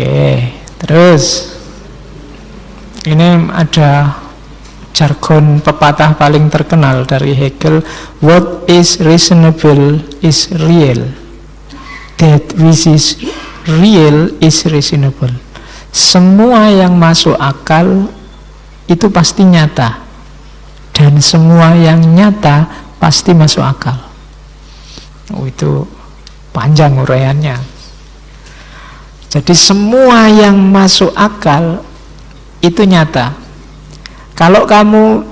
Oke, terus ini ada jargon pepatah paling terkenal dari Hegel. What is reasonable is real. That which is real is reasonable. Semua yang masuk akal itu pasti nyata, dan semua yang nyata pasti masuk akal. Itu panjang uraiannya. Jadi semua yang masuk akal itu nyata. Kalau kamu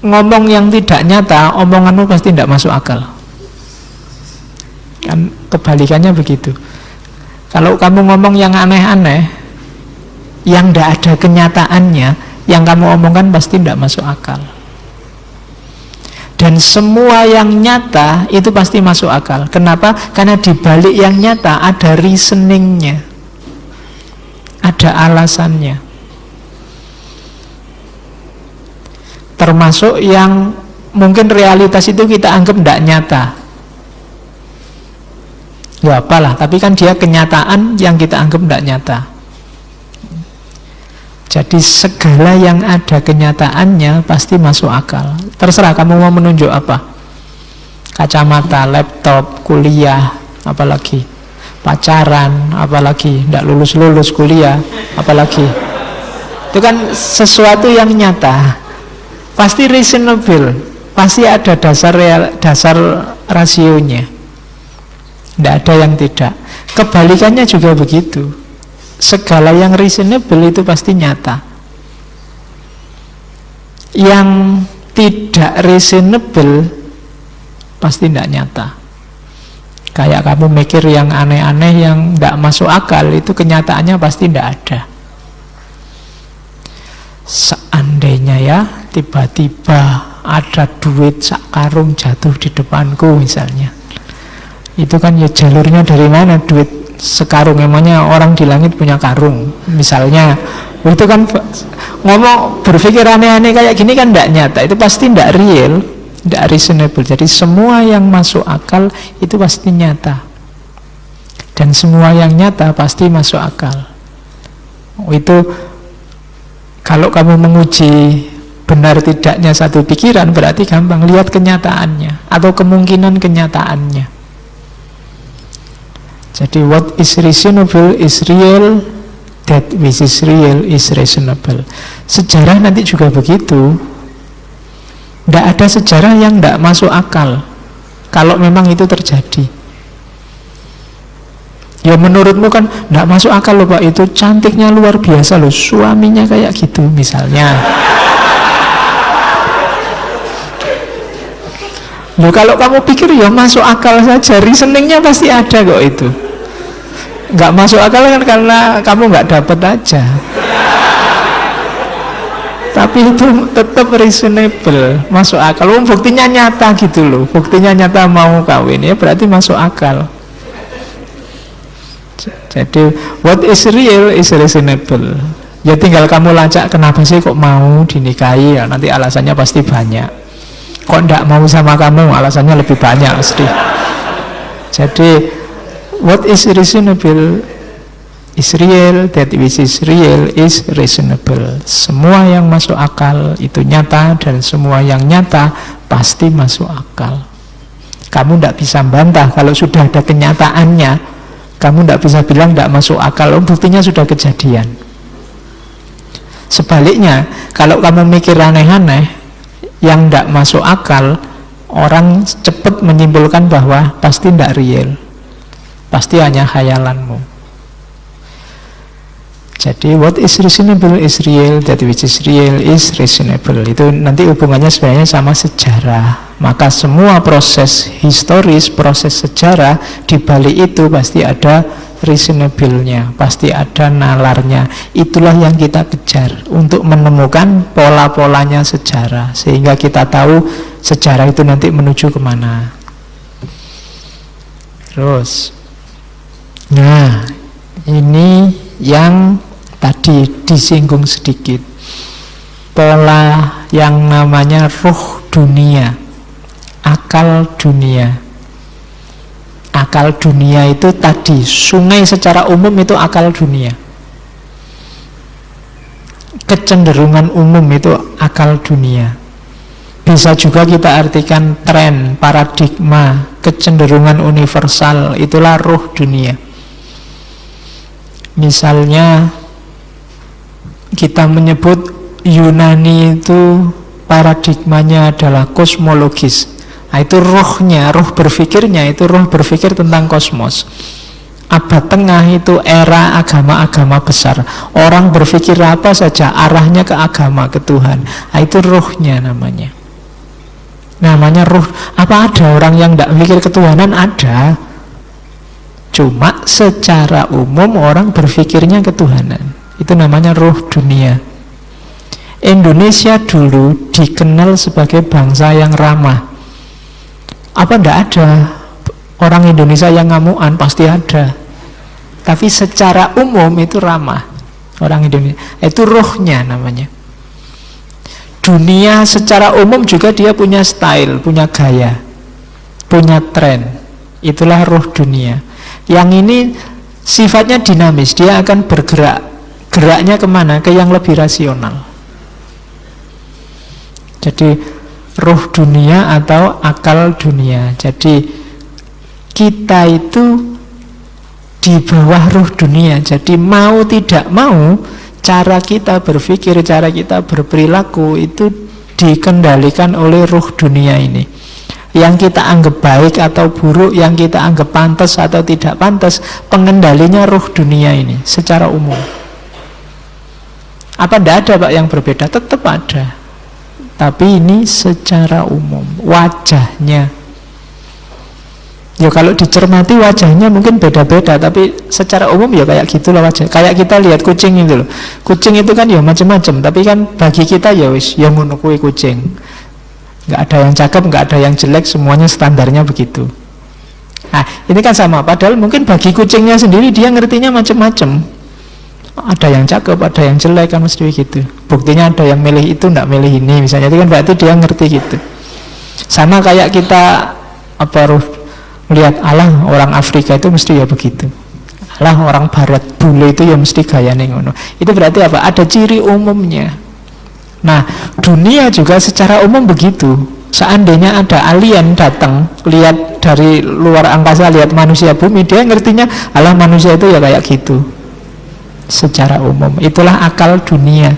ngomong yang tidak nyata, omonganmu pasti tidak masuk akal. Kan kebalikannya begitu. Kalau kamu ngomong yang aneh-aneh, yang tidak ada kenyataannya, yang kamu omongkan pasti tidak masuk akal. Dan semua yang nyata itu pasti masuk akal. Kenapa? Karena di balik yang nyata ada reasoningnya, ada alasannya. Termasuk yang mungkin realitas itu kita anggap tidak nyata. Ya apalah, tapi kan dia kenyataan yang kita anggap tidak nyata. Jadi segala yang ada kenyataannya pasti masuk akal. Terserah kamu mau menunjuk apa. Kacamata, laptop, kuliah, apalagi pacaran, apalagi tidak lulus-lulus kuliah, apalagi. Itu kan sesuatu yang nyata. Pasti reasonable, pasti ada dasar rasionya. Tidak ada yang tidak. Kebalikannya juga begitu. Segala yang reasonable itu pasti nyata. Yang tidak reasonable pasti tidak nyata. Kayak kamu mikir yang aneh-aneh, yang tidak masuk akal, itu kenyataannya pasti tidak ada. Seandainya ya, tiba-tiba ada duit sak karung jatuh di depanku misalnya, itu kan ya jalurnya dari mana duit sekarung? Emangnya orang di langit punya karung misalnya? Itu kan ngomong, berpikir aneh-aneh kayak gini kan tidak nyata. Itu pasti tidak real, tidak reasonable. Jadi semua yang masuk akal itu pasti nyata, dan semua yang nyata pasti masuk akal. Itu kalau kamu menguji benar tidaknya satu pikiran, berarti gampang lihat kenyataannya atau kemungkinan kenyataannya. Jadi what is reasonable is real, that which is real is reasonable. Sejarah nanti juga begitu. Tidak ada sejarah yang tidak masuk akal kalau memang itu terjadi. Ya menurutmu kan tidak masuk akal loh Pak, itu cantiknya luar biasa loh, suaminya kayak gitu misalnya. Loh kalau kamu pikir ya masuk akal saja, reasoningnya pasti ada kok itu. Nggak masuk akal kan karena kamu nggak dapet aja. Tapi itu tetap reasonable, masuk akal. Buktinya nyata gitu loh, buktinya nyata mau kawin, ya berarti masuk akal. Jadi what is real is reasonable. Ya tinggal kamu lacak, kenapa sih kok mau dinikahi? Ya, nanti alasannya pasti banyak. Kok ndak mau sama kamu? Alasannya lebih banyak pasti. Jadi what is reasonable is real, that which is real is reasonable. Semua yang masuk akal itu nyata, dan semua yang nyata pasti masuk akal. Kamu ndak bisa bantah kalau sudah ada kenyataannya. Kamu tidak bisa bilang tidak masuk akal, buktinya sudah kejadian. Sebaliknya, kalau kamu mikir aneh-aneh yang tidak masuk akal, orang cepat menyimpulkan bahwa pasti tidak real, pasti hanya khayalanmu. Jadi what is reasonable is real, that which is real is reasonable. Itu nanti hubungannya sebenarnya sama sejarah. Maka semua proses historis, proses sejarah, di balik itu pasti ada reasonable-nya, pasti ada nalarnya. Itulah yang kita kejar untuk menemukan pola-polanya sejarah, sehingga kita tahu sejarah itu nanti menuju kemana. Terus, nah ini yang tadi disinggung sedikit, pola yang namanya ruh dunia, akal dunia. Akal dunia itu tadi, sungai secara umum itu akal dunia. Kecenderungan umum itu akal dunia. Bisa juga kita artikan tren, paradigma, kecenderungan universal, itulah ruh dunia. Misalnya kita menyebut Yunani itu paradigmanya adalah kosmologis. Nah, itu rohnya, roh berpikirnya itu roh berpikir tentang kosmos. Abad tengah itu era agama-agama besar. Orang berpikir apa saja arahnya ke agama, ke Tuhan. Nah, itu rohnya namanya. Namanya roh. Apa ada orang yang tidak mikir ketuhanan? Ada. Cuma secara umum orang berpikirnya ketuhanan. Itu namanya roh dunia. Indonesia dulu dikenal sebagai bangsa yang ramah. Apa tidak ada orang Indonesia yang ngamuan? Pasti ada. Tapi secara umum itu ramah. Orang Indonesia itu rohnya namanya. Dunia secara umum juga dia punya style, punya gaya, punya tren. Itulah roh dunia. Yang ini sifatnya dinamis, dia akan bergerak. Geraknya kemana? Ke yang lebih rasional. Jadi roh dunia atau akal dunia. Jadi kita itu di bawah roh dunia. Jadi mau tidak mau, cara kita berpikir, cara kita berperilaku itu dikendalikan oleh ruh dunia ini. Yang kita anggap baik atau buruk, yang kita anggap pantas atau tidak pantas, pengendalinya ruh dunia ini secara umum. Apa tidak ada Pak yang berbeda? Tetap ada. Tapi ini secara umum, wajahnya. Ya kalau dicermati wajahnya mungkin beda-beda, tapi secara umum ya kayak gitulah wajah. Kayak kita lihat kucing itu loh. Kucing itu kan ya macam-macam, tapi kan bagi kita ya wis ya ngono kuwi kucing. Enggak ada yang cakep, enggak ada yang jelek, semuanya standarnya begitu. Nah, ini kan sama, padahal mungkin bagi kucingnya sendiri dia ngertinya macam-macam. Ada yang cakep, ada yang jelek, kan mesti gitu. Buktinya ada yang milih itu, enggak milih ini misalnya. Itu kan berarti dia ngerti gitu. Sama kayak kita melihat Allah orang Afrika itu mesti ya begitu. Allah orang Barat bule itu ya mesti gayane ngono. Itu berarti apa? Ada ciri umumnya. Nah, dunia juga secara umum begitu. Seandainya ada alien datang, lihat dari luar angkasa, lihat manusia bumi, dia ngertinya Allah manusia itu ya kayak gitu. Secara umum, itulah akal dunia.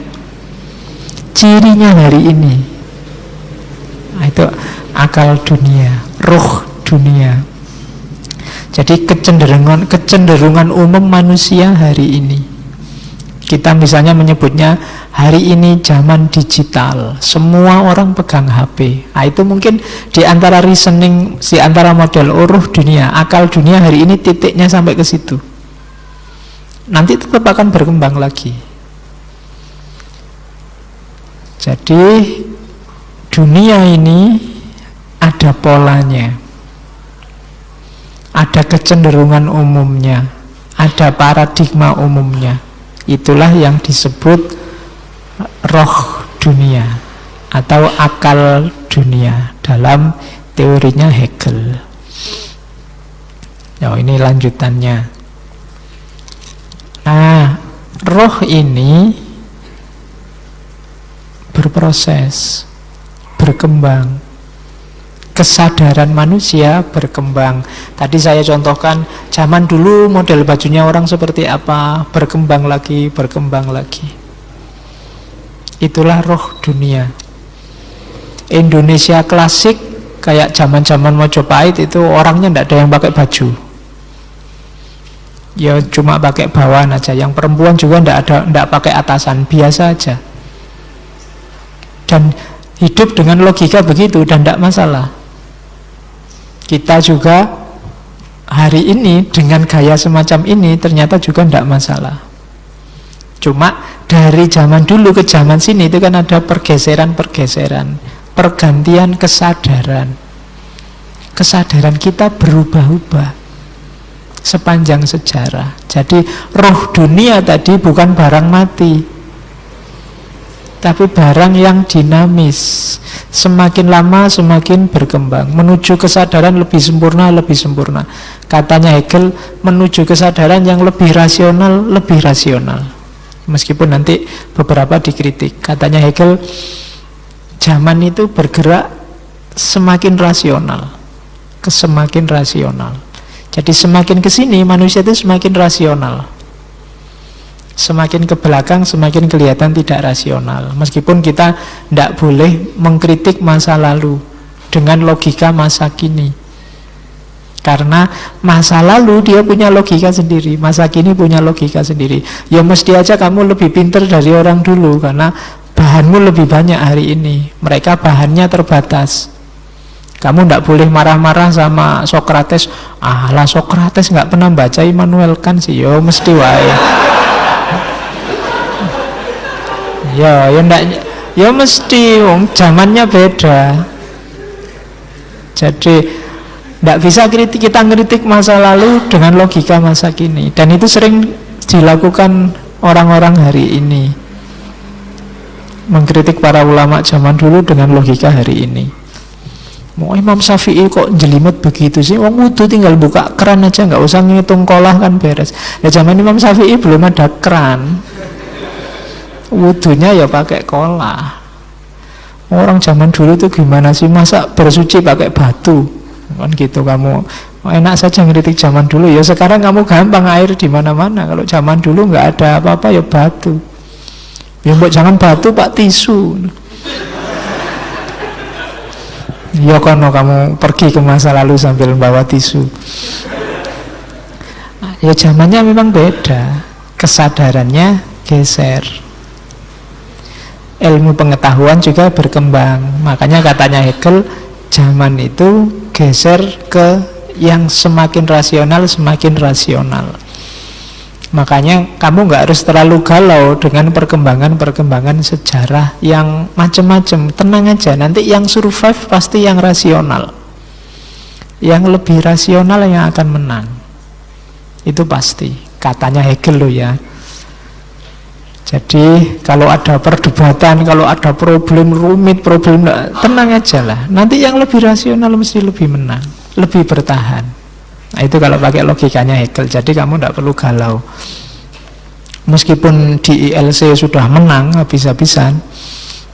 Cirinya hari ini. Nah, itu akal dunia, ruh dunia. Jadi kecenderungan umum manusia hari ini. Kita misalnya menyebutnya hari ini zaman digital. Semua orang pegang HP. Nah, itu mungkin di antara reasoning, di antara model ruh dunia, akal dunia hari ini titiknya sampai ke situ. Nanti tetap akan berkembang lagi. Jadi dunia ini ada polanya. Ada kecenderungan umumnya, ada paradigma umumnya. Itulah yang disebut roh dunia atau akal dunia dalam teorinya Hegel. Nah, ini lanjutannya. Nah, roh ini berproses, berkembang. Kesadaran manusia berkembang. Tadi saya contohkan zaman dulu model bajunya orang seperti apa, berkembang lagi, berkembang lagi. Itulah roh dunia. Indonesia klasik kayak zaman-zaman Mojopahit itu orangnya tidak ada yang pakai baju. Ya cuma pakai bawahan aja. Yang perempuan juga tidak pakai atasan, biasa aja. Dan hidup dengan logika begitu dan tidak masalah. Kita juga hari ini dengan gaya semacam ini ternyata juga tidak masalah. Cuma dari zaman dulu ke zaman sini itu kan ada pergeseran-pergeseran, pergantian kesadaran. Kesadaran kita berubah-ubah sepanjang sejarah. Jadi roh dunia tadi bukan barang mati. tapi barang yang dinamis. Semakin lama semakin berkembang, menuju kesadaran lebih sempurna, lebih sempurna. Katanya Hegel, menuju kesadaran yang lebih rasional, lebih rasional. Meskipun nanti beberapa dikritik. Katanya Hegel, zaman itu bergerak semakin rasional, semakin rasional. Jadi semakin ke sini manusia itu semakin rasional. Semakin ke belakang semakin kelihatan tidak rasional. Meskipun kita tidak boleh mengkritik masa lalu dengan logika masa kini, karena masa lalu dia punya logika sendiri, masa kini punya logika sendiri. Ya mesti aja kamu lebih pintar dari orang dulu, karena bahanmu lebih banyak hari ini, mereka bahannya terbatas. Kamu tidak boleh marah-marah sama Sokrates. Lah Sokrates nggak pernah baca Immanuel Kant sih. Yo mesti wae. Ya ndak, ya mesti, zamannya beda. Jadi ndak bisa kita ngeritik masa lalu dengan logika masa kini, dan itu sering dilakukan orang-orang hari ini, mengkritik para ulama zaman dulu dengan logika hari ini. Mau Imam Syafi'i kok jelimet begitu sih? Wong wudu tinggal buka keran aja, nggak usah ngitung kolah kan beres. Nah zaman Imam Syafi'i belum ada keran, wudunya ya pakai kolah. Orang zaman dulu tuh gimana sih, masa bersuci pakai batu kan gitu. Kamu enak saja ngeritik zaman dulu, ya sekarang kamu gampang air di mana-mana. Kalau zaman dulu nggak ada apa-apa ya batu. Ya mbok jangan batu pak, tisu. Ya kono kamu pergi ke masa lalu sambil bawa tisu. Ya zamannya memang beda, kesadarannya geser. Ilmu pengetahuan juga berkembang. Makanya katanya Hegel, zaman itu geser ke yang semakin rasional, semakin rasional. Makanya kamu nggak harus terlalu galau dengan perkembangan-perkembangan sejarah yang macam-macam. Tenang aja, nanti yang survive pasti yang rasional. Yang lebih rasional yang akan menang. Itu pasti, katanya Hegel loh ya. Jadi kalau ada perdebatan, kalau ada problem rumit, tenang aja lah. Nanti yang lebih rasional mesti lebih menang, lebih bertahan. Nah itu kalau pakai logikanya Hegel. Jadi kamu tidak perlu galau. Meskipun di ILC sudah menang habis-habisan,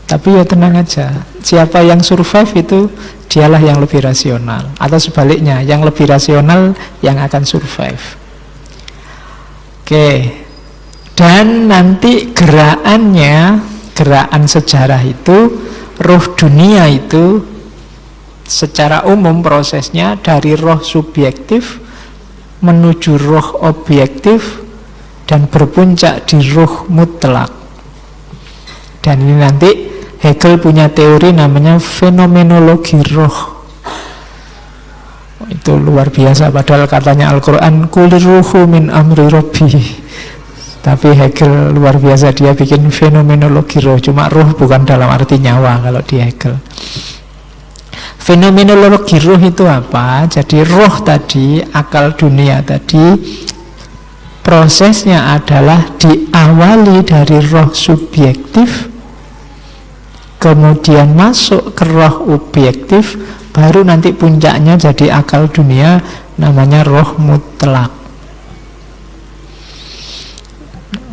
tapi ya tenang aja. Siapa yang survive itu dialah yang lebih rasional. Atau sebaliknya, yang lebih rasional yang akan survive. Oke. Dan nanti gerakan sejarah itu, ruh dunia itu secara umum prosesnya dari roh subjektif menuju roh objektif dan berpuncak di roh mutlak. Dan ini nanti Hegel punya teori namanya fenomenologi roh. Itu luar biasa, padahal katanya Al-Quran kulir ruhu min amri robbi. Tapi Hegel luar biasa, dia bikin fenomenologi roh. Cuma roh bukan dalam arti nyawa kalau di Hegel. Fenomenologi roh itu apa? Jadi roh tadi, akal dunia tadi, prosesnya adalah diawali dari roh subjektif, kemudian masuk ke roh objektif, baru nanti puncaknya jadi akal dunia, namanya roh mutlak.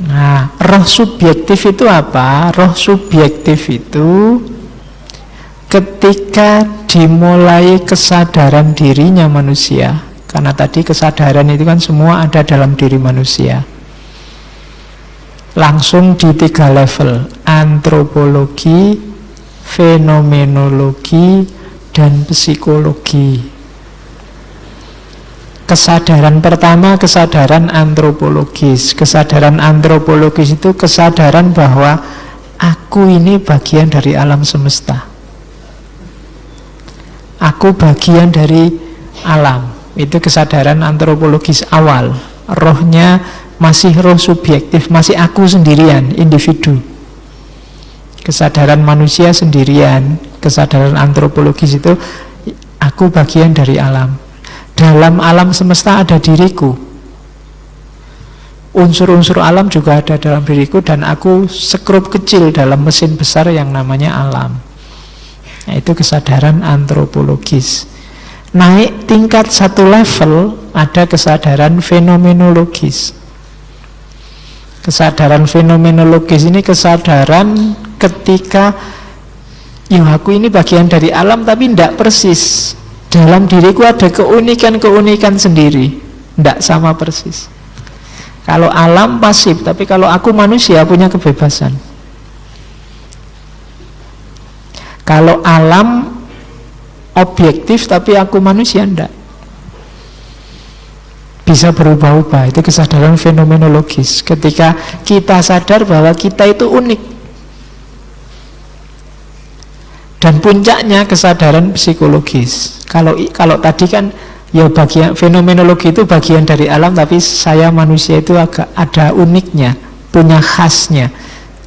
Nah, roh subjektif itu apa? Roh subjektif itu ketika dimulai kesadaran dirinya manusia. Karena tadi kesadaran itu kan semua ada dalam diri manusia. Langsung di 3 level: antropologi, fenomenologi, dan psikologi. Kesadaran pertama, kesadaran antropologis. Kesadaran antropologis itu kesadaran bahwa aku ini bagian dari alam semesta. Aku bagian dari alam. Itu kesadaran antropologis awal. Rohnya masih roh subjektif, masih aku sendirian, individu. Kesadaran manusia sendirian. Kesadaran antropologis itu aku bagian dari alam. Dalam alam semesta ada diriku. Unsur-unsur alam juga ada dalam diriku, dan aku sekrup kecil dalam mesin besar yang namanya alam. Nah, itu kesadaran antropologis. Naik tingkat satu level, ada kesadaran fenomenologis. Kesadaran fenomenologis ini kesadaran ketika aku ini bagian dari alam tapi tidak persis. Dalam diriku ada keunikan-keunikan sendiri, tidak sama persis. Kalau alam pasif, tapi kalau aku manusia punya kebebasan. Kalau alam objektif tapi aku manusia tidak. Bisa berubah-ubah. Itu kesadaran fenomenologis. Ketika kita sadar bahwa kita itu unik. Dan puncaknya kesadaran psikologis. Kalau tadi kan ya bagian fenomenologi itu bagian dari alam, tapi saya manusia itu agak ada uniknya, punya khasnya.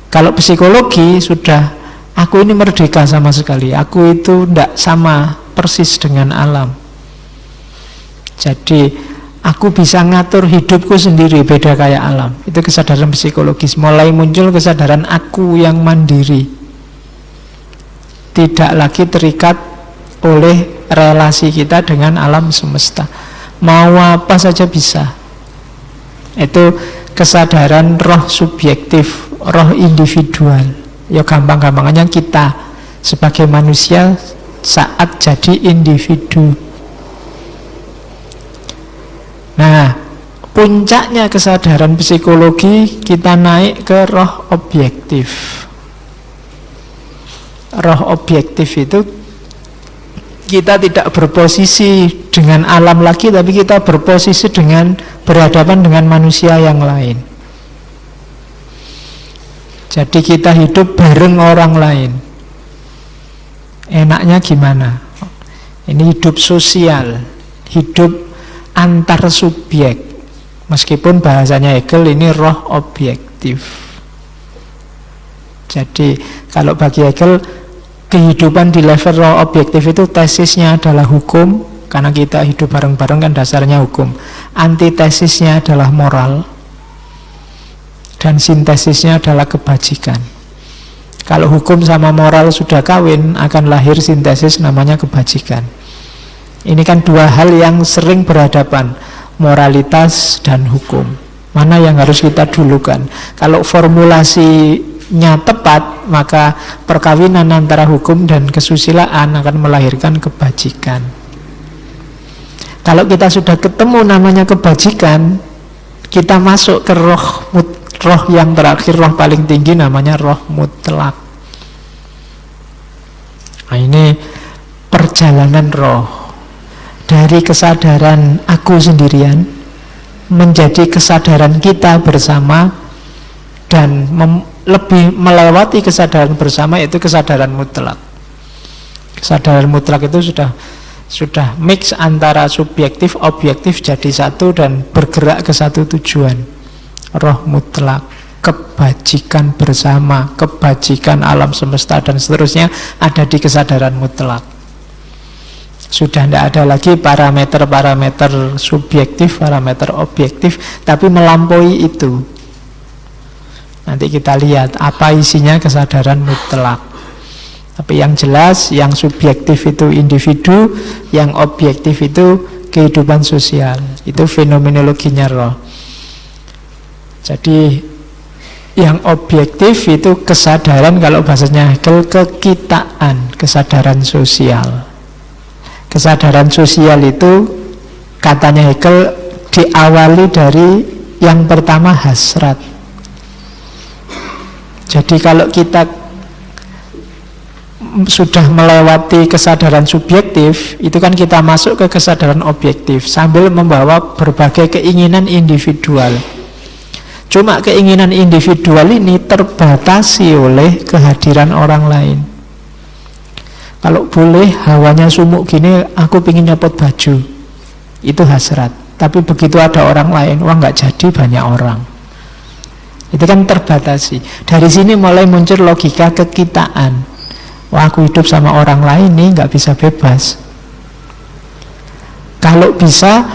Kalau psikologi sudah aku ini merdeka sama sekali. Aku itu tidak sama persis dengan alam. Jadi aku bisa ngatur hidupku sendiri, beda kayak alam. Itu kesadaran psikologis. Mulai muncul kesadaran aku yang mandiri, tidak lagi terikat oleh relasi kita dengan alam semesta. Mau apa saja bisa. Itu kesadaran roh subjektif, roh individual. Ya gampang-gampangannya kita sebagai manusia saat jadi individu. Nah, puncaknya kesadaran psikologi kita naik ke roh objektif. Roh objektif itu kita tidak berposisi dengan alam lagi, tapi kita berposisi dengan berhadapan dengan manusia yang lain. Jadi kita hidup bareng orang lain. Enaknya gimana? Ini hidup sosial, hidup antar subjek. Meskipun bahasanya Hegel ini roh objektif. Jadi kalau bagi Hegel, kehidupan di level roh objektif itu tesisnya adalah hukum, karena kita hidup bareng-bareng kan dasarnya hukum. Antitesisnya adalah moral, dan sintesisnya adalah kebajikan. Kalau hukum sama moral sudah kawin, akan lahir sintesis namanya kebajikan. Ini kan dua hal yang sering berhadapan, moralitas dan hukum. Mana yang harus kita dulukan? Kalau formulasinya tepat, maka perkawinan antara hukum dan kesusilaan akan melahirkan kebajikan. Kalau kita sudah ketemu namanya kebajikan, kita masuk ke roh yang terakhir, roh paling tinggi, namanya roh mutlak. Nah, ini perjalanan roh dari kesadaran aku sendirian menjadi kesadaran kita bersama, dan lebih melewati kesadaran bersama, yaitu kesadaran mutlak. Kesadaran mutlak itu sudah mix antara subjektif objektif jadi satu dan bergerak ke satu tujuan. Roh mutlak, kebajikan bersama, kebajikan alam semesta dan seterusnya ada di kesadaran mutlak. Sudah tidak ada lagi parameter-parameter subjektif, parameter objektif, tapi melampaui itu. Nanti kita lihat apa isinya kesadaran mutlak. Tapi yang jelas, yang subjektif itu individu, yang objektif itu kehidupan sosial. Itu fenomenologinya roh. Jadi yang objektif itu kesadaran, kalau bahasanya Hegel, kekitaan, kesadaran sosial. Kesadaran sosial itu katanya Hegel diawali dari yang pertama hasrat. Jadi kalau kita sudah melewati kesadaran subjektif, itu kan kita masuk ke kesadaran objektif sambil membawa berbagai keinginan individual. Cuma keinginan individual ini terbatasi oleh kehadiran orang lain. Kalau boleh hawanya sumuk gini, aku pengen nyopot baju, itu hasrat. Tapi begitu ada orang lain, wah nggak jadi, banyak orang. Itu kan terbatasi. Dari sini mulai muncul logika kekitaan. Wah, aku hidup sama orang lain nih, nggak bisa bebas. Kalau bisa,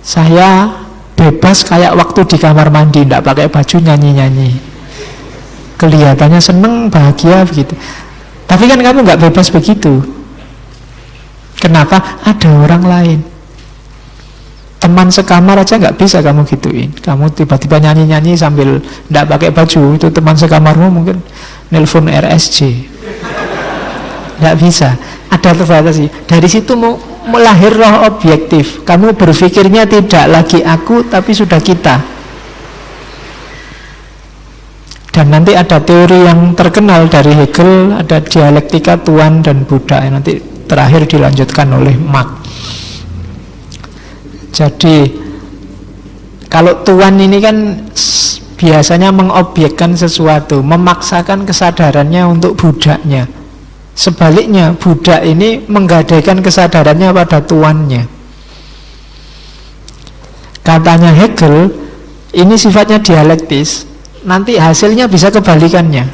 saya bebas kayak waktu di kamar mandi, tidak pakai baju nyanyi-nyanyi, kelihatannya seneng, bahagia begitu. Tapi kan kamu nggak bebas begitu. Kenapa? Ada orang lain. Teman sekamar aja nggak bisa kamu gituin. Kamu tiba-tiba nyanyi-nyanyi sambil tidak pakai baju, itu teman sekamarmu mungkin nelpon RSJ. Nggak bisa. Ada terbatas sih. Dari situ mau melahir roh objektif. Kamu berpikirnya tidak lagi aku, tapi sudah kita. Dan nanti ada teori yang terkenal dari Hegel, ada dialektika Tuhan dan Buddha, yang nanti terakhir dilanjutkan oleh Marx. Jadi kalau Tuhan ini kan biasanya mengobjekkan sesuatu, memaksakan kesadarannya untuk budaknya. Sebaliknya, budak ini menggadaikan kesadarannya pada tuannya. Katanya Hegel, ini sifatnya dialektis. Nanti hasilnya bisa kebalikannya.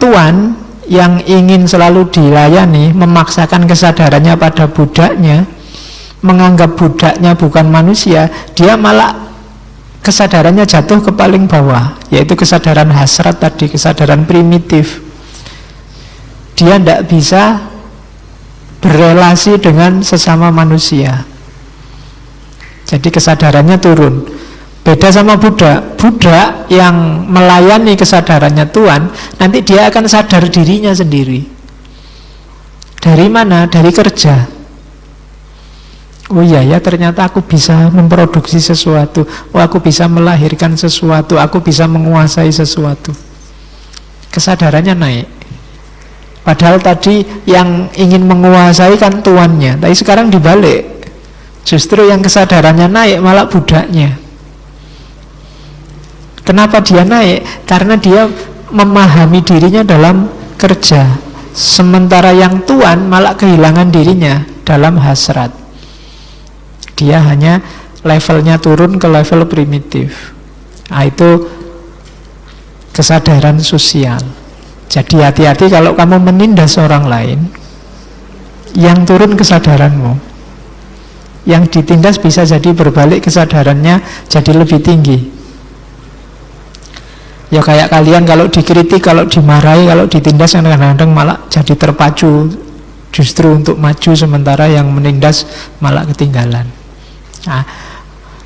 Tuan yang ingin selalu dilayani, memaksakan kesadarannya pada budaknya, menganggap budaknya bukan manusia, dia malah kesadarannya jatuh ke paling bawah, yaitu kesadaran hasrat tadi, kesadaran primitif. Dia tidak bisa berelasi dengan sesama manusia. Jadi kesadarannya turun. Beda sama budak. Budak yang melayani kesadarannya Tuhan, nanti dia akan sadar dirinya sendiri. Dari mana? Dari kerja. Oh iya ya, ternyata aku bisa memproduksi sesuatu. Oh, aku bisa melahirkan sesuatu. Aku bisa menguasai sesuatu. Kesadarannya naik. Padahal tadi yang ingin menguasai kan tuannya, tapi sekarang dibalik. Justru yang kesadarannya naik malah budaknya. Kenapa dia naik? Karena dia memahami dirinya dalam kerja. Sementara yang tuan malah kehilangan dirinya dalam hasrat. Dia hanya levelnya turun ke level primitif. Nah, itu kesadaran sosial. Jadi hati-hati kalau kamu menindas orang lain, yang turun kesadaranmu, yang ditindas bisa jadi berbalik kesadarannya jadi lebih tinggi. Ya kayak kalian kalau dikritik, kalau dimarahi, kalau ditindas, kadang-kadang malah jadi terpacu justru untuk maju, sementara yang menindas malah ketinggalan. Nah,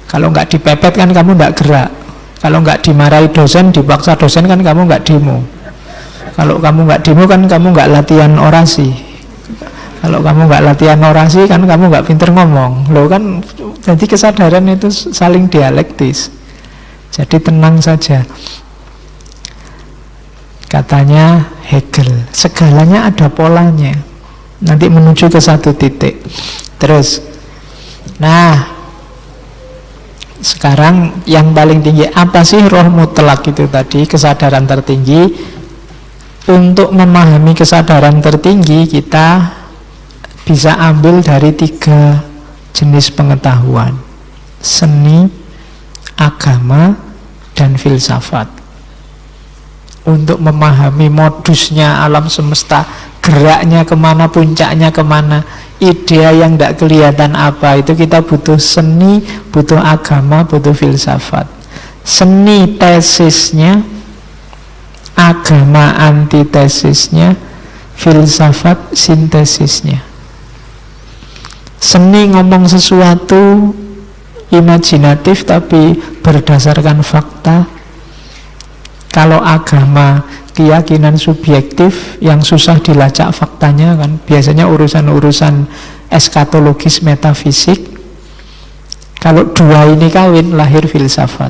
kalau nggak dipepet kan kamu nggak gerak. Kalau nggak dimarahi dosen, dipaksa dosen kan kamu nggak demo. Kalau kamu nggak demo kan kamu nggak latihan orasi. Kalau kamu nggak latihan orasi kan kamu nggak pinter ngomong. Loh kan, jadi kesadaran itu saling dialektis. Jadi tenang saja. Katanya Hegel, segalanya ada polanya. Nanti menuju ke satu titik. Terus, nah sekarang yang paling tinggi apa sih roh mutlak itu tadi, kesadaran tertinggi? Untuk memahami kesadaran tertinggi kita bisa ambil dari 3 jenis pengetahuan: seni, agama, dan filsafat. Untuk memahami modusnya alam semesta, geraknya kemana, puncaknya kemana, ide yang tidak kelihatan apa, itu kita butuh seni, butuh agama, butuh filsafat. Seni tesisnya, agama antitesisnya, filsafat sintesisnya. Seni ngomong sesuatu imajinatif tapi berdasarkan fakta. Kalau agama keyakinan subjektif yang susah dilacak faktanya, kan biasanya urusan-urusan eskatologis metafisik. Kalau dua ini kawin, lahir filsafat.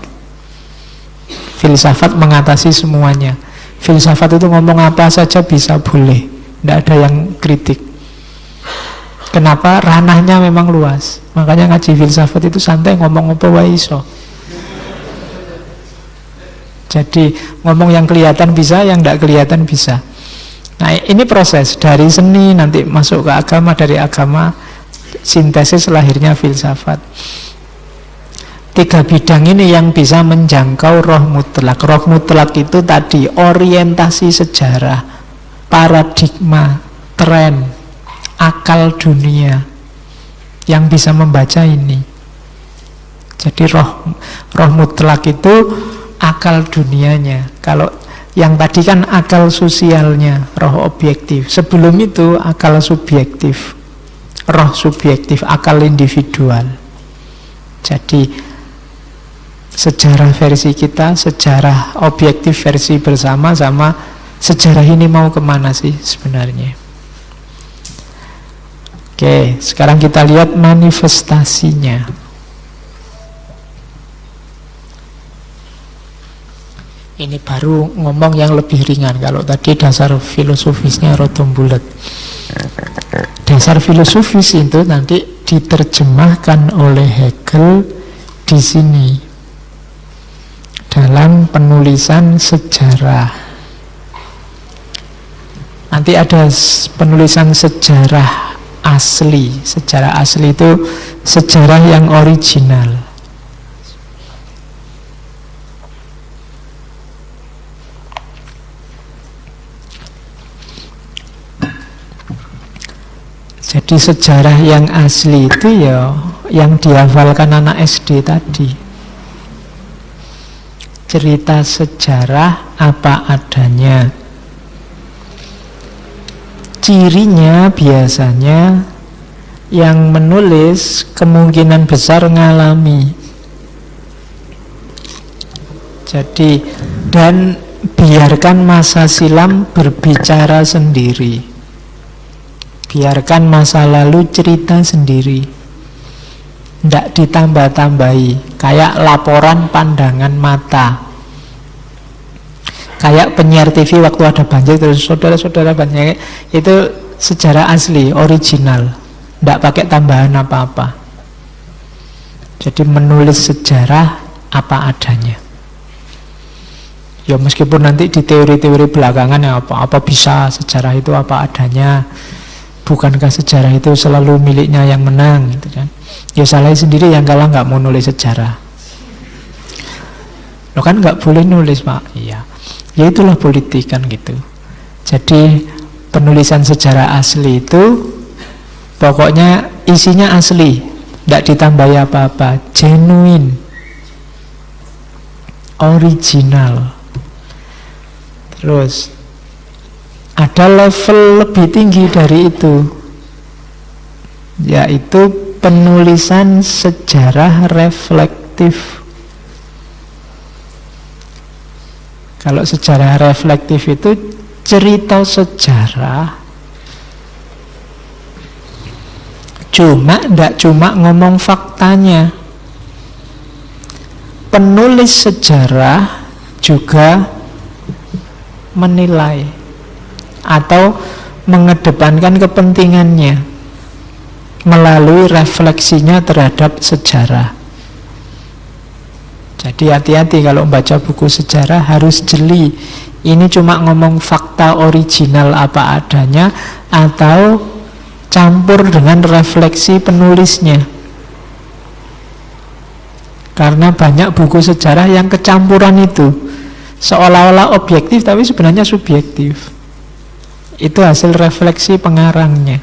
Filsafat mengatasi semuanya. Filsafat itu ngomong apa saja bisa, boleh, tidak ada yang kritik. Kenapa? Ranahnya memang luas. Makanya ngaji filsafat itu santai, ngomong apa wae iso. Jadi ngomong yang kelihatan bisa, yang tidak kelihatan bisa. Nah ini proses dari seni nanti masuk ke agama, dari agama sintesis lahirnya filsafat. 3 bidang ini yang bisa menjangkau roh mutlak. Roh mutlak itu tadi orientasi sejarah, paradigma, tren, akal dunia yang bisa membaca ini. Jadi roh mutlak itu akal dunianya. Kalau yang tadi kan akal sosialnya, roh objektif. Sebelum itu akal subjektif, roh subjektif, akal individual. Jadi sejarah versi kita, sejarah objektif versi bersama, sama sejarah ini mau kemana sih sebenarnya. Oke, sekarang kita lihat manifestasinya. Ini baru ngomong yang lebih ringan. Kalau tadi dasar filosofisnya rodom bulat. Dasar filosofis itu nanti diterjemahkan oleh Hegel di sini dalam penulisan sejarah. Nanti ada penulisan sejarah asli. Sejarah asli itu sejarah yang original. Jadi sejarah yang asli itu ya yang dihafalkan anak SD tadi. Cerita sejarah apa adanya. Cirinya biasanya yang menulis kemungkinan besar ngalami. Jadi, dan biarkan masa silam berbicara sendiri. Biarkan masa lalu cerita sendiri. Tidak ditambah-tambahi. Kayak laporan pandangan mata. Kayak penyiar TV waktu ada banjir, terus saudara-saudara banyak. Itu sejarah asli, original. Tidak pakai tambahan apa-apa. Jadi menulis sejarah apa adanya. Ya meskipun nanti di teori-teori belakangan ya apa bisa sejarah itu apa adanya. Bukankah sejarah itu selalu miliknya yang menang, gitu kan? Ya salah sendiri yang kalah nggak mau nulis sejarah. Lo kan nggak boleh nulis, Pak. Iya. Ya itulah politik kan gitu. Jadi penulisan sejarah asli itu pokoknya isinya asli, tidak ditambahi apa-apa, genuine, original. Terus ada level lebih tinggi dari itu, yaitu penulisan sejarah reflektif. Kalau sejarah reflektif itu cerita sejarah, tidak cuma ngomong faktanya. Penulis sejarah juga menilai atau mengedepankan kepentingannya melalui refleksinya terhadap sejarah. Jadi hati-hati kalau membaca buku sejarah, harus jeli. Ini cuma ngomong fakta original apa adanya atau campur dengan refleksi penulisnya. Karena banyak buku sejarah yang kecampuran itu, seolah-olah objektif tapi sebenarnya subjektif. Itu hasil refleksi pengarangnya.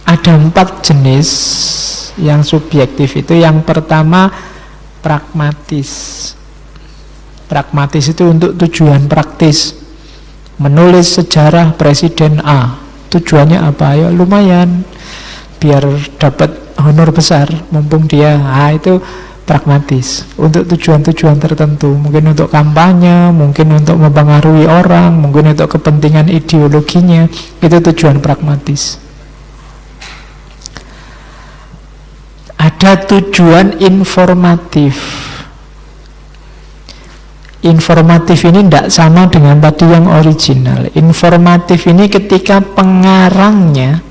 Ada 4 jenis yang subjektif itu. Yang pertama pragmatis. Pragmatis itu untuk tujuan praktis. Menulis sejarah Presiden A, tujuannya apa? Ya lumayan, biar dapat honor besar, mumpung dia. Itu pragmatis, untuk tujuan-tujuan tertentu, mungkin untuk kampanye, mungkin untuk mempengaruhi orang, mungkin untuk kepentingan ideologinya. Itu tujuan pragmatis. Ada tujuan informatif. Informatif ini tidak sama dengan tadi yang original. Informatif ini ketika pengarangnya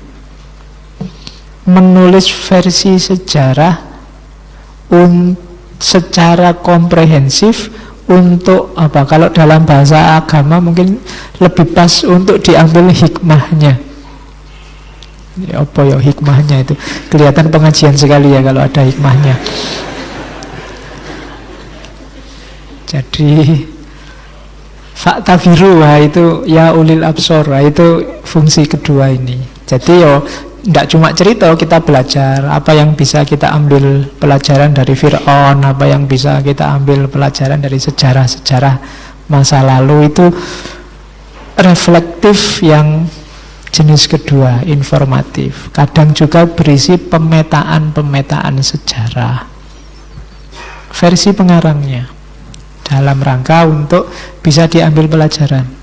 menulis versi sejarah secara komprehensif untuk apa? Kalau dalam bahasa agama mungkin lebih pas untuk diambil hikmahnya. Ya apa ya hikmahnya itu? Kelihatan pengajian sekali ya kalau ada hikmahnya. Jadi fakta biru itu ya ulil absor, itu fungsi kedua ini. Jadi yo tidak cuma cerita, kita belajar apa yang bisa kita ambil pelajaran dari Fir'aun, apa yang bisa kita ambil pelajaran dari sejarah-sejarah masa lalu. Itu reflektif yang jenis kedua, informatif. Kadang juga berisi pemetaan sejarah, versi pengarangnya, dalam rangka untuk bisa diambil pelajaran.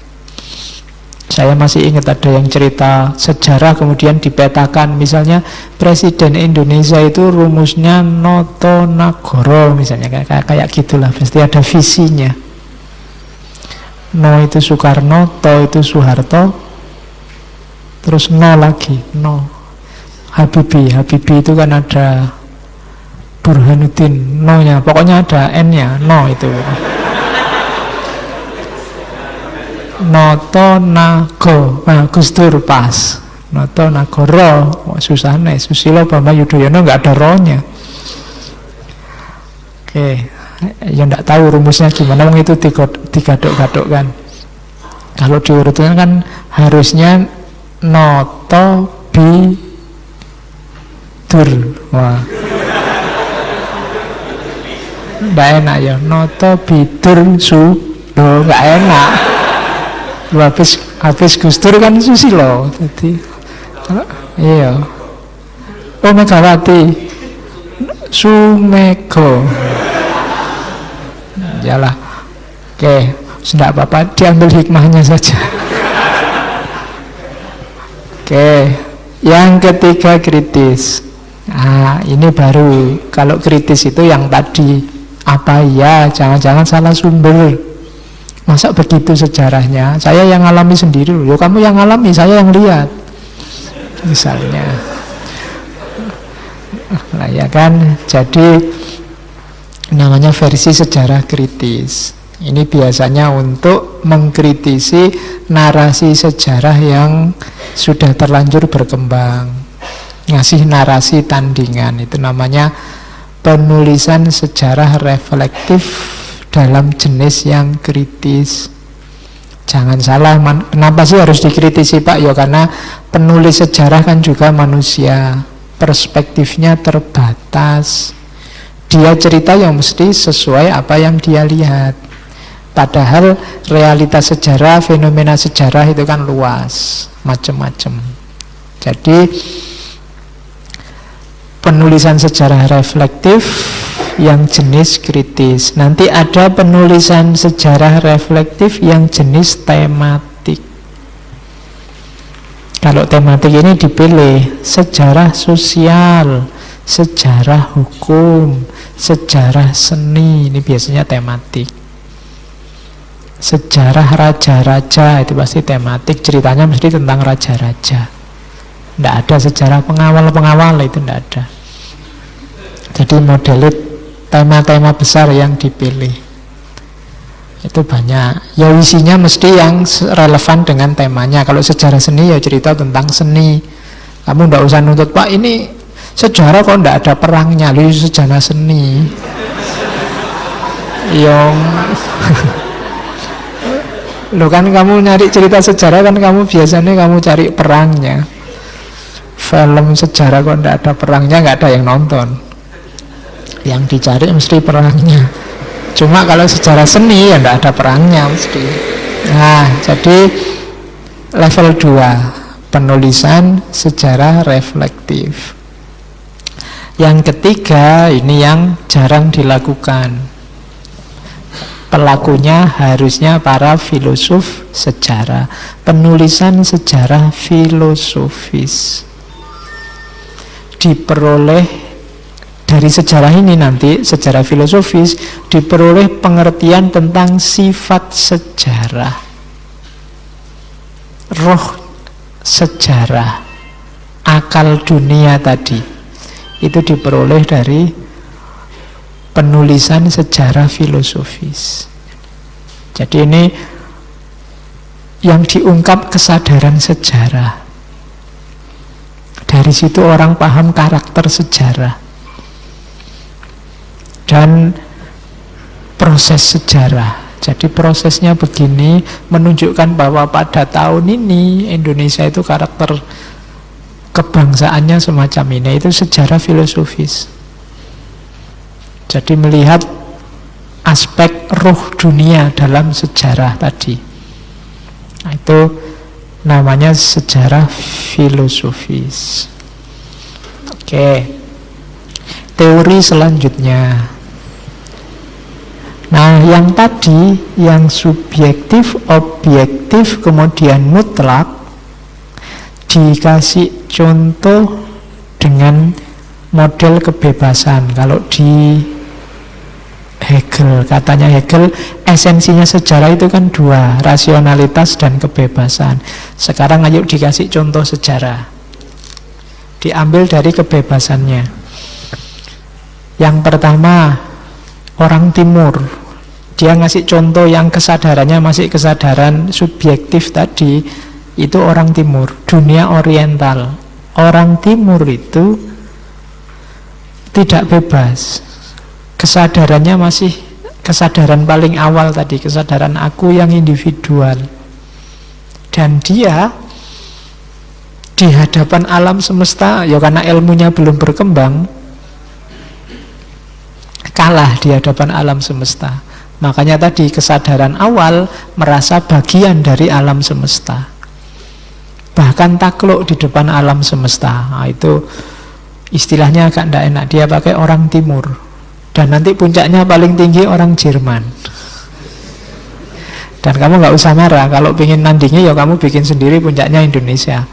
Saya masih ingat ada yang cerita sejarah kemudian dipetakan, misalnya Presiden Indonesia itu rumusnya Noto Nagoro, misalnya kayak gitulah, pasti ada visinya. No itu Soekarno, To itu Soeharto, terus no lagi, no Habibie itu kan ada Burhanuddin, no-nya, pokoknya ada N-nya, no itu. Noto Nago, nah, Gus Dur pas. Noto Nagoro, susah nih. Susilo Bambang Yudhoyono nggak ada ro-nya. Oke, ya nggak tahu rumusnya gimana, itu digaduk-gaduk kan. Kalau diurutkan kan harusnya Noto Bi Dur. Wah, nggak enak ya. Noto Bidur Sudo, nggak enak. Habis Gus Dur kan Susilo, jadi iya. Oh, Megawati Sumego, yalah. Oke, tidak apa-apa, diambil hikmahnya saja. Oke, yang ketiga kritis. Nah, ini baru. Kalau kritis itu yang tadi, apa ya, jangan-jangan salah sumber. Masa begitu sejarahnya? Saya yang alami sendiri loh. Kamu yang alami, saya yang lihat. Misalnya. Nah, ya kan? Jadi namanya versi sejarah kritis. Ini biasanya untuk mengkritisi narasi sejarah yang sudah terlanjur berkembang. Ngasih narasi tandingan. Itu namanya penulisan sejarah reflektif dalam jenis yang kritis. Jangan salah, kenapa sih harus dikritisi Pak? Ya karena penulis sejarah kan juga manusia, perspektifnya terbatas. Dia cerita yang mesti sesuai apa yang dia lihat. Padahal realitas sejarah, fenomena sejarah itu kan luas, macam-macam. Jadi penulisan sejarah reflektif yang jenis kritis. Nanti ada penulisan sejarah reflektif yang jenis tematik. Kalau tematik ini dipilih sejarah sosial, sejarah hukum, sejarah seni, ini biasanya tematik. Sejarah raja-raja itu pasti tematik, ceritanya mesti tentang raja-raja. Tidak ada sejarah pengawal-pengawal, itu tidak ada. Jadi modelit tema-tema besar yang dipilih itu banyak. Ya isinya mesti yang relevan dengan temanya. Kalau sejarah seni ya cerita tentang seni. Kamu tidak usah nuntut, Pak ini sejarah kok tidak ada perangnya, lu sejarah seni. Yang lo kan kamu nyari cerita sejarah kan kamu biasanya kamu cari perangnya. Film sejarah kok tidak ada perangnya, nggak ada yang nonton. Yang dicari mesti perangnya. Cuma kalau sejarah seni ya tidak ada perangnya mesti. Nah, jadi level 2 penulisan sejarah reflektif. Yang ketiga ini yang jarang dilakukan. Pelakunya harusnya para filosof sejarah. Penulisan sejarah filosofis. Diperoleh dari sejarah ini nanti, sejarah filosofis, diperoleh pengertian tentang sifat sejarah, roh sejarah, akal dunia tadi. Itu diperoleh dari penulisan sejarah filosofis. Jadi ini yang diungkap kesadaran sejarah. Dari situ orang paham karakter sejarah dan proses sejarah. Jadi prosesnya begini, menunjukkan bahwa pada tahun ini Indonesia itu karakter kebangsaannya semacam ini. Itu sejarah filosofis. Jadi melihat aspek ruh dunia dalam sejarah tadi. Nah, itu namanya sejarah filosofis. Oke. Teori selanjutnya. Nah, yang tadi, yang subjektif, objektif, kemudian mutlak, dikasih contoh dengan model kebebasan. Kalau di Hegel, katanya Hegel, esensinya sejarah itu kan dua, rasionalitas dan kebebasan. Sekarang ayo dikasih contoh sejarah. Diambil dari kebebasannya. Yang pertama, orang Timur. Dia ngasih contoh yang kesadarannya masih kesadaran subjektif tadi. Itu orang Timur, dunia oriental. Orang Timur itu tidak bebas. Kesadarannya masih kesadaran paling awal tadi, kesadaran aku yang individual. Dan dia di hadapan alam semesta, ya karena ilmunya belum berkembang, kalah di hadapan alam semesta. Makanya tadi kesadaran awal merasa bagian dari alam semesta, bahkan takluk di depan alam semesta. Nah, itu istilahnya agak tidak enak. Dia pakai orang Timur. Dan nanti puncaknya paling tinggi orang Jerman. Dan kamu nggak usah marah. Kalau pengen nandingi ya kamu bikin sendiri puncaknya Indonesia.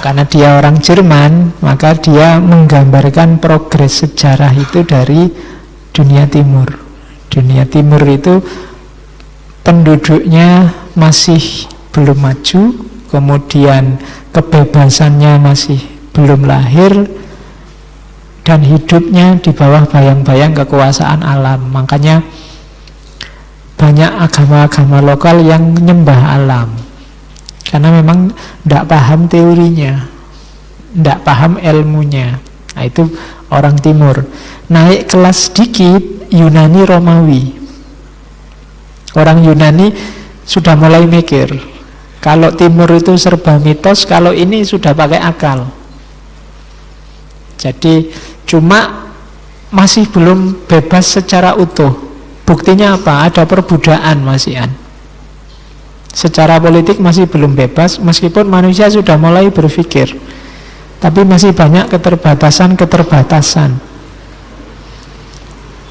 Karena dia orang Jerman, maka dia menggambarkan progres sejarah itu dari dunia Timur. Dunia Timur itu penduduknya masih belum maju, kemudian kebebasannya masih belum lahir, dan hidupnya di bawah bayang-bayang kekuasaan alam. Makanya banyak agama-agama lokal yang nyembah alam, karena memang tidak paham teorinya, tidak paham ilmunya. Nah, itu orang Timur. Naik kelas sedikit, Yunani Romawi. Orang Yunani sudah mulai mikir. Kalau Timur itu serba mitos, kalau ini sudah pakai akal. Jadi cuma masih belum bebas secara utuh. Buktinya apa? Ada perbudaan masihan. Secara politik masih belum bebas, meskipun manusia sudah mulai berpikir. Tapi masih banyak keterbatasan.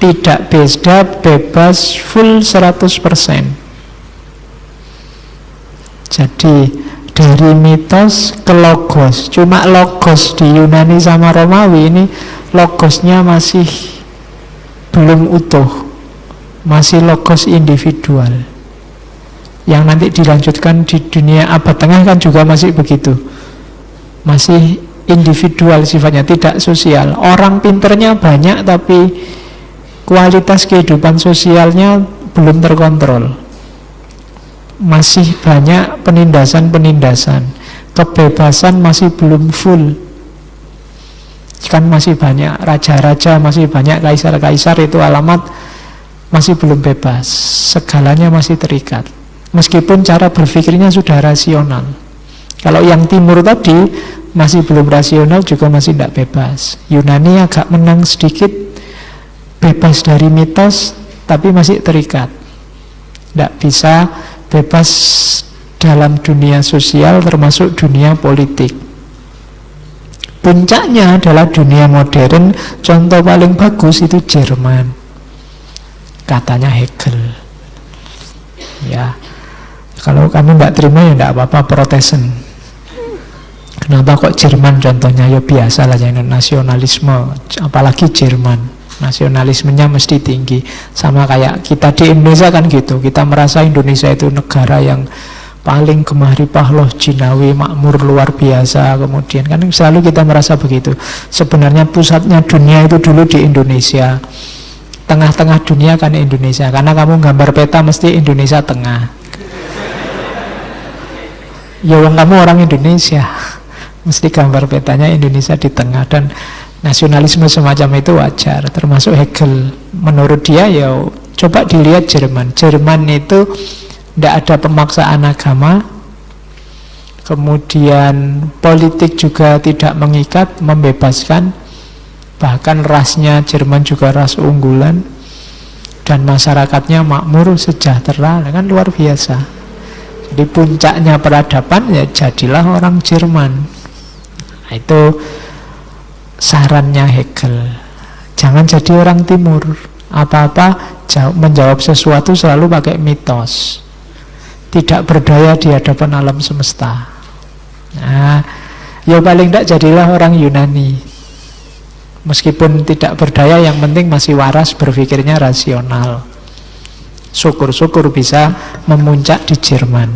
Tidak beda bebas full 100%. Jadi dari mitos ke logos. Cuma logos di Yunani sama Romawi ini, logosnya masih belum utuh. Masih logos individual. Yang nanti dilanjutkan di dunia abad tengah kan juga masih begitu. Masih individual sifatnya, tidak sosial. Orang pinternya banyak tapi kualitas kehidupan sosialnya belum terkontrol. Masih banyak penindasan-penindasan. Kebebasan masih belum full. Kan masih banyak raja-raja, masih banyak kaisar-kaisar, itu alamat masih belum bebas. Segalanya masih terikat. Meskipun cara berpikirnya sudah rasional. Kalau yang Timur tadi masih belum rasional, juga masih tidak bebas. Yunani agak menang sedikit, bebas dari mitos, tapi masih terikat. Tidak bisa bebas dalam dunia sosial, termasuk dunia politik. Puncaknya adalah dunia modern. Contoh paling bagus itu Jerman, katanya Hegel. Ya, kalau kamu nggak terima ya nggak apa-apa, Protestan. Kenapa kok Jerman contohnya? Ya biasa lah, ya nasionalisme, apalagi Jerman, nasionalismenya mesti tinggi. Sama kayak kita di Indonesia kan gitu. Kita merasa Indonesia itu negara yang paling gemah-ripah loh, jinawi, makmur, luar biasa. Kemudian kan selalu kita merasa begitu. Sebenarnya pusatnya dunia itu dulu di Indonesia. Tengah-tengah dunia kan Indonesia. Karena kamu gambar peta mesti Indonesia tengah. Ya wong kamu orang Indonesia, mesti gambar petanya Indonesia di tengah. Dan nasionalisme semacam itu wajar, termasuk Hegel. Menurut dia ya coba dilihat Jerman. Jerman itu tidak ada pemaksaan agama, Kemudian politik juga tidak mengikat, membebaskan. Bahkan rasnya Jerman juga ras unggulan. Dan masyarakatnya makmur, sejahtera, kan luar biasa. Jadi puncaknya peradaban ya jadilah orang Jerman. Nah, itu sarannya Hegel. Jangan jadi orang Timur. Apa-apa menjawab sesuatu selalu pakai mitos. Tidak berdaya di hadapan alam semesta. Nah, ya paling tidak jadilah orang Yunani. Meskipun tidak berdaya, yang penting masih waras, berpikirnya rasional. Syukur-syukur bisa memuncak di Jerman.